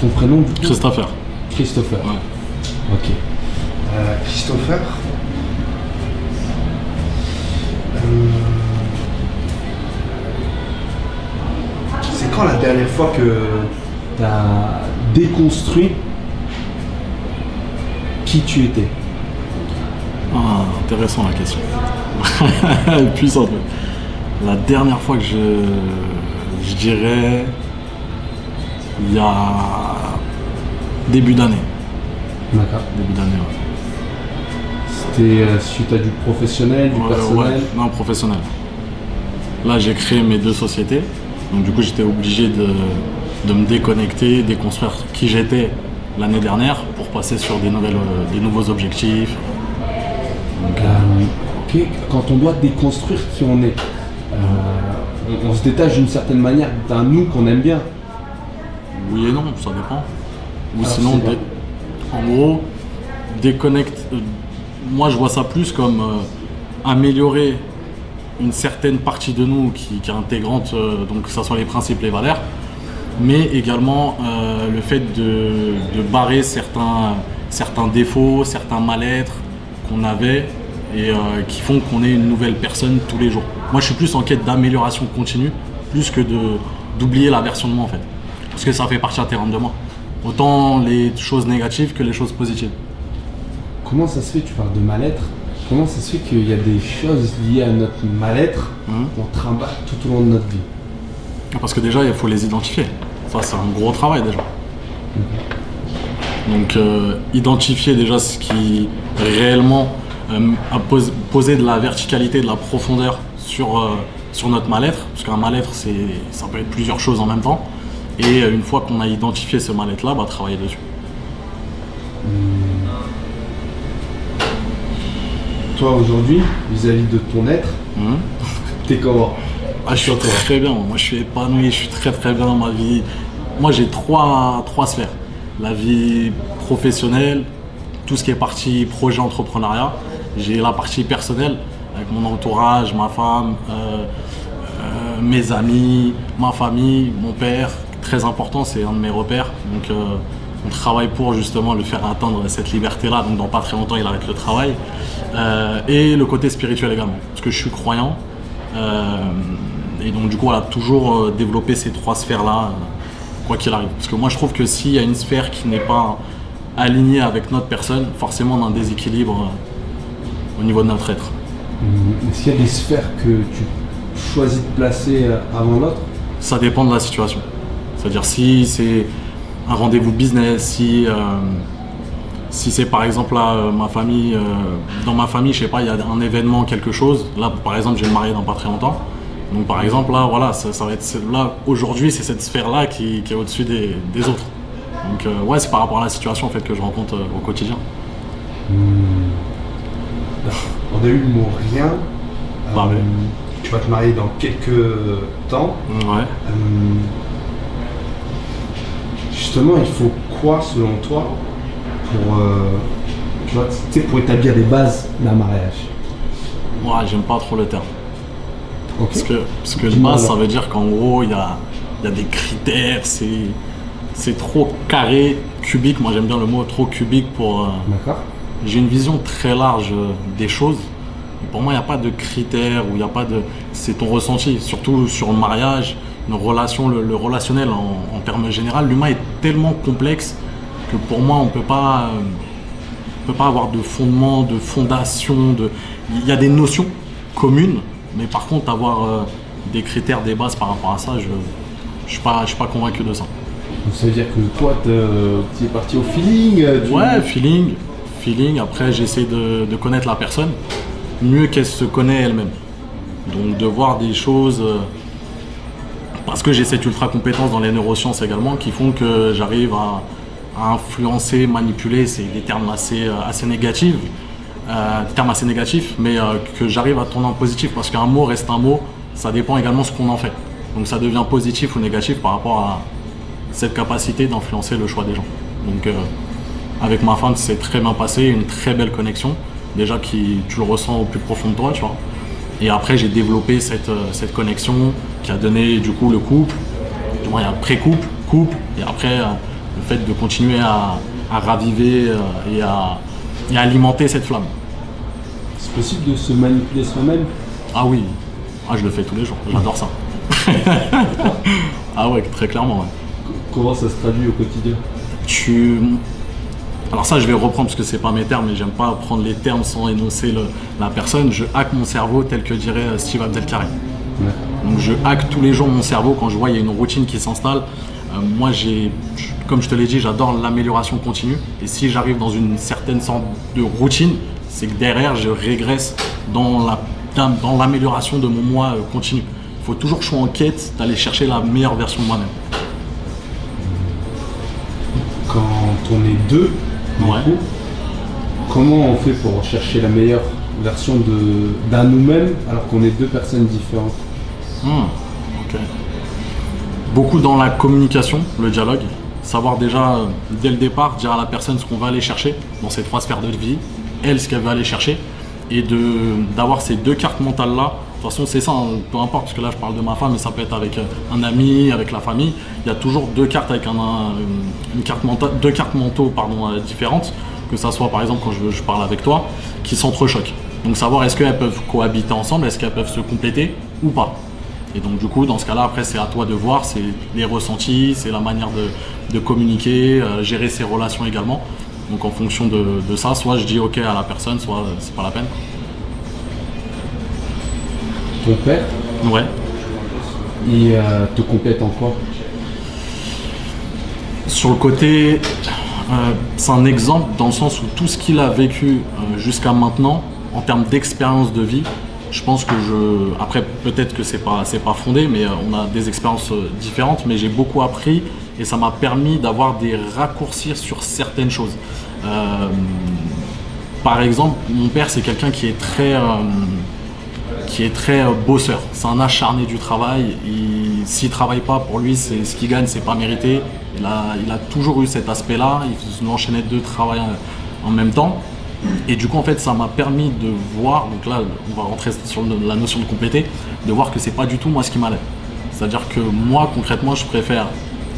Ton prénom du coup? Christopher. Christopher. Ouais. Ok. Christopher. C'est quand la dernière fois que tu as déconstruit qui tu étais? Ah, intéressant la question. Puissante. La dernière fois que je dirais il y a début d'année. D'accord. Début d'année, ouais. C'était suite à du professionnel, du personnel? Ouais, non, professionnel. Là, j'ai créé mes 2 sociétés. Donc, du coup, j'étais obligé de me déconnecter, déconstruire qui j'étais l'année dernière pour passer sur des nouveaux objectifs. Donc, Ok. Quand on doit déconstruire qui on est, on se détache d'une certaine manière d'un nous qu'on aime bien. oui et non, ça dépend. Ou Alors, sinon, c'est en gros, déconnecte. Moi, je vois ça plus comme améliorer une certaine partie de nous qui est intégrante, donc que ce soit les principes, les valeurs, mais également le fait de barrer certains défauts, certains mal-être qu'on avait et qui font qu'on est une nouvelle personne tous les jours. Moi, je suis plus en quête d'amélioration continue, plus que d'oublier la version de moi en fait, parce que ça fait partie intégrante de moi. Autant les choses négatives que les choses positives. Comment ça se fait, tu parles de mal-être, comment ça se fait qu'il y a des choses liées à notre mal-être qu'on trimballe tout au long de notre vie? Parce que déjà, il faut les identifier. Ça, c'est un gros travail déjà. Donc, identifier déjà ce qui réellement a posé de la verticalité, de la profondeur sur notre mal-être. Parce qu'un mal-être, ça peut être plusieurs choses en même temps. Et une fois qu'on a identifié ce mal-être-là, travailler dessus. Toi, aujourd'hui, vis-à-vis de ton être, t'es comment? Je suis très bien. Moi, je suis épanoui, je suis très très bien dans ma vie. Moi, j'ai trois sphères. La vie professionnelle, tout ce qui est partie projet entrepreneuriat. J'ai la partie personnelle, avec mon entourage, ma femme, mes amis, ma famille, mon père. Très important, c'est un de mes repères. Donc, on travaille pour justement le faire atteindre cette liberté-là. Donc, dans pas très longtemps, il arrête le travail. Et le côté spirituel également, parce que je suis croyant. Et donc, du coup, voilà, toujours développer ces 3 sphères-là, quoi qu'il arrive. Parce que moi, je trouve que s'il y a une sphère qui n'est pas alignée avec notre personne, forcément, on a un déséquilibre au niveau de notre être. Est-ce qu'il y a des sphères que tu choisis de placer avant l'autre? Ça dépend de la situation. C'est-à-dire si c'est un rendez-vous business, si c'est par exemple là, ma famille, dans ma famille, je sais pas, il y a un événement, quelque chose. Là, par exemple, je vais me marier dans pas très longtemps. Donc par exemple, là, voilà, ça va être là, aujourd'hui, c'est cette sphère-là qui est au-dessus des autres. Donc ouais, c'est par rapport à la situation en fait que je rencontre au quotidien. On a eu le mot rien. Parler. Tu vas te marier dans quelques temps. Ouais. Justement, il faut quoi selon toi pour, tu vois, tu sais, pour établir des bases d'un mariage? Moi, j'aime pas trop le terme. Okay. Parce que base, ça veut dire qu'en gros, il y a des critères, c'est trop carré, cubique. Moi, j'aime bien le mot trop cubique pour. D'accord. J'ai une vision très large des choses. Pour moi, il n'y a pas de critères ou il n'y a pas de. C'est ton ressenti, surtout sur le mariage, une relation, le relationnel en termes généraux. L'humain est tellement complexe que pour moi, on peut pas avoir de fondement, de fondation. Il y a des notions communes, mais par contre, avoir des critères, des bases par rapport à ça, je suis pas convaincu de ça. Donc ça veut dire que toi, tu es parti au feeling? Ouais, feeling. Après, j'essaie de connaître la personne mieux qu'elle se connaît elle-même. Donc de voir des choses, parce que j'ai cette ultra compétence dans les neurosciences également, qui font que j'arrive à influencer, manipuler, c'est des termes assez négatifs, mais que j'arrive à tourner en positif, parce qu'un mot reste un mot, ça dépend également de ce qu'on en fait. Donc ça devient positif ou négatif par rapport à cette capacité d'influencer le choix des gens. Donc avec ma femme, c'est très bien passé, une très belle connexion. Déjà, tu le ressens au plus profond de toi, tu vois. Et après, j'ai développé cette connexion qui a donné du coup le couple. Il y a pré-couple, couple, et après le fait de continuer à raviver et à alimenter cette flamme. C'est possible de se manipuler soi-même? Ah oui, ah, je le fais tous les jours, j'adore ça. Ah ouais, très clairement. Ouais. Comment ça se traduit au quotidien? Alors ça, je vais reprendre parce que c'est pas mes termes, mais j'aime pas prendre les termes sans énoncer la personne. Je hack mon cerveau tel que dirait Steve Abdelkarim. Ouais. Donc je hack tous les jours mon cerveau quand je vois il y a une routine qui s'installe. Moi, comme je te l'ai dit, j'adore l'amélioration continue. Et si j'arrive dans une certaine sorte de routine, c'est que derrière, je régresse dans l'amélioration de mon moi continu. Il faut toujours que je sois en quête d'aller chercher la meilleure version de moi-même. Quand on est deux, ouais. Du coup, comment on fait pour chercher la meilleure version d'un nous-mêmes alors qu'on est deux personnes différentes? Ok. Beaucoup dans la communication, le dialogue. Savoir déjà, dès le départ, dire à la personne ce qu'on va aller chercher dans ces 3 sphères de vie, elle, ce qu'elle veut aller chercher, et d'avoir ces 2 cartes mentales-là. De toute façon, c'est ça, hein, peu importe, parce que là, je parle de ma femme, mais ça peut être avec un ami, avec la famille. Il y a toujours 2 cartes avec une carte mentale, 2 cartes mentaux différentes, que ça soit, par exemple, quand je parle avec toi, qui s'entrechoquent. Donc, savoir est-ce qu'elles peuvent cohabiter ensemble, est-ce qu'elles peuvent se compléter ou pas. Et donc du coup, dans ce cas-là, après, c'est à toi de voir, c'est les ressentis, c'est la manière de communiquer, gérer ses relations également. Donc en fonction de ça, soit je dis ok à la personne, soit c'est pas la peine. Ton père, ouais, il te complète en quoi? Sur le côté, c'est un exemple dans le sens où tout ce qu'il a vécu jusqu'à maintenant, en termes d'expérience de vie, je pense que après peut-être que c'est pas fondé, mais on a des expériences différentes, mais j'ai beaucoup appris et ça m'a permis d'avoir des raccourcis sur certaines choses. Par exemple, mon père c'est quelqu'un qui est très bosseur. C'est un acharné du travail. S'il travaille pas, pour lui, c'est ce qu'il gagne, c'est pas mérité. Il a toujours eu cet aspect-là. Il enchaînait 2 travails en même temps. Et du coup, en fait, ça m'a permis de voir, donc là, on va rentrer sur la notion de compléter, de voir que c'est pas du tout moi ce qui m'allait. C'est-à-dire que moi, concrètement, je préfère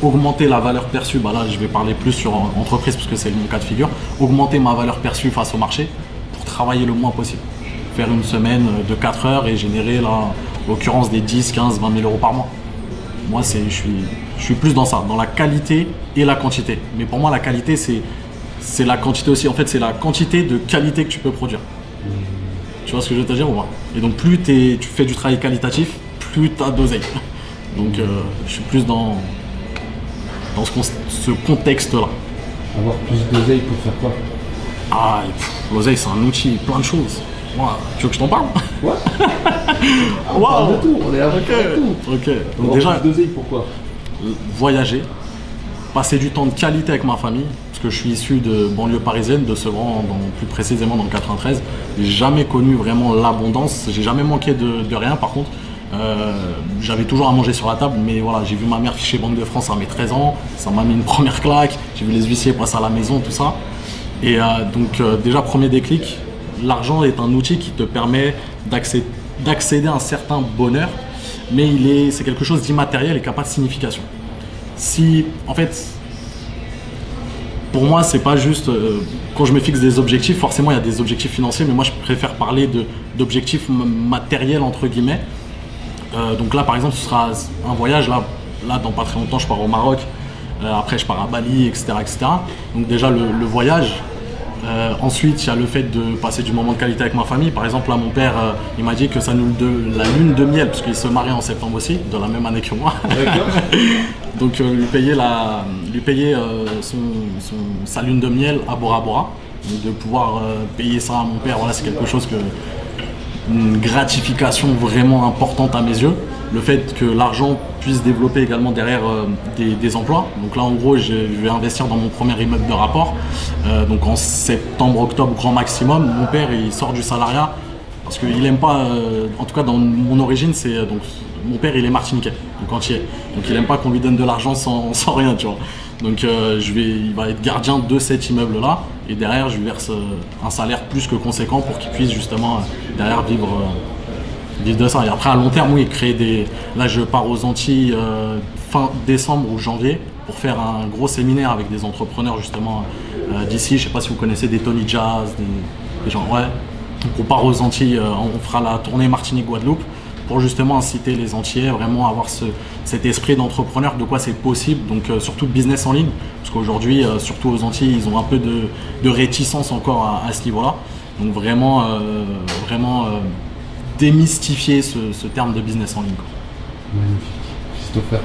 augmenter la valeur perçue. Bah là, je vais parler plus sur entreprise parce que c'est mon cas de figure. Augmenter ma valeur perçue face au marché pour travailler le moins possible. Faire une semaine de 4 heures et générer, là, en l'occurrence, des 10, 15, 20 000 euros par mois. Moi, je suis plus dans ça, dans la qualité et la quantité. Mais pour moi, la qualité, c'est la quantité aussi. En fait, c'est la quantité de qualité que tu peux produire. Tu vois ce que je veux te dire ou pas? Et donc, plus tu fais du travail qualitatif, plus tu as d'oseille. Donc, je suis plus dans ce contexte-là. Avoir plus d'oseille pour faire quoi? Ah, l'oseille, c'est un outil, plein de choses. Moi, tu veux que je t'en parle? Ouais. On parle de tout, on est avec tout. Ok. Donc avoir déjà, plus d'oseille, pourquoi? Voyager, passer du temps de qualité avec ma famille, parce que je suis issu de banlieue parisienne, de Sevran, plus précisément dans le 93. J'ai jamais connu vraiment l'abondance, j'ai jamais manqué de rien par contre. J'avais toujours à manger sur la table, mais voilà, j'ai vu ma mère ficher Banque de France à mes 13 ans, ça m'a mis une première claque, j'ai vu les huissiers passer à la maison, tout ça. Et donc déjà, premier déclic, l'argent est un outil qui te permet d'accéder à un certain bonheur, mais c'est quelque chose d'immatériel et qui n'a pas de signification. En fait, pour moi, c'est pas juste quand je me fixe des objectifs, forcément il y a des objectifs financiers, mais moi je préfère parler d'objectifs matériels entre guillemets. Donc là par exemple ce sera un voyage, là dans pas très longtemps je pars au Maroc, après je pars à Bali, etc. Donc déjà le voyage. Ensuite, il y a le fait de passer du moment de qualité avec ma famille. Par exemple, là, mon père, il m'a dit que la lune de miel, parce qu'il se mariait en septembre aussi, de la même année que moi. Donc, lui payer sa lune de miel à Bora Bora. Donc, de pouvoir payer ça à mon père, voilà, c'est quelque chose une gratification vraiment importante à mes yeux. Le fait que l'argent puisse développer également derrière des emplois. Donc là, en gros, je vais investir dans mon premier immeuble de rapport. Donc en septembre, octobre, grand maximum. Mon père, il sort du salariat parce qu'il n'aime pas, en tout cas dans mon origine, donc mon père, il est martiniquais, donc entier. Donc il n'aime pas qu'on lui donne de l'argent sans rien, tu vois. Donc il va être gardien de cet immeuble-là. Et derrière, je lui verse un salaire plus que conséquent pour qu'il puisse justement derrière vivre de ça. Et après, à long terme, oui, créer des... Là, je pars aux Antilles fin décembre ou janvier pour faire un gros séminaire avec des entrepreneurs justement d'ici. Je sais pas si vous connaissez des Tony Jazz, des gens, ouais. Donc on part aux Antilles, on fera la tournée Martinique-Guadeloupe pour justement inciter les Antillais vraiment à avoir cet esprit d'entrepreneur, de quoi c'est possible, donc surtout business en ligne, parce qu'aujourd'hui, surtout aux Antilles, ils ont un peu de réticence encore à ce niveau-là. Donc vraiment, démystifier ce terme de business en ligne, quoi. Magnifique. Christopher,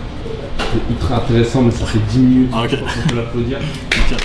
c'est ultra intéressant, mais ça fait 10 minutes. Ah, ok. On peut l'applaudir. Okay.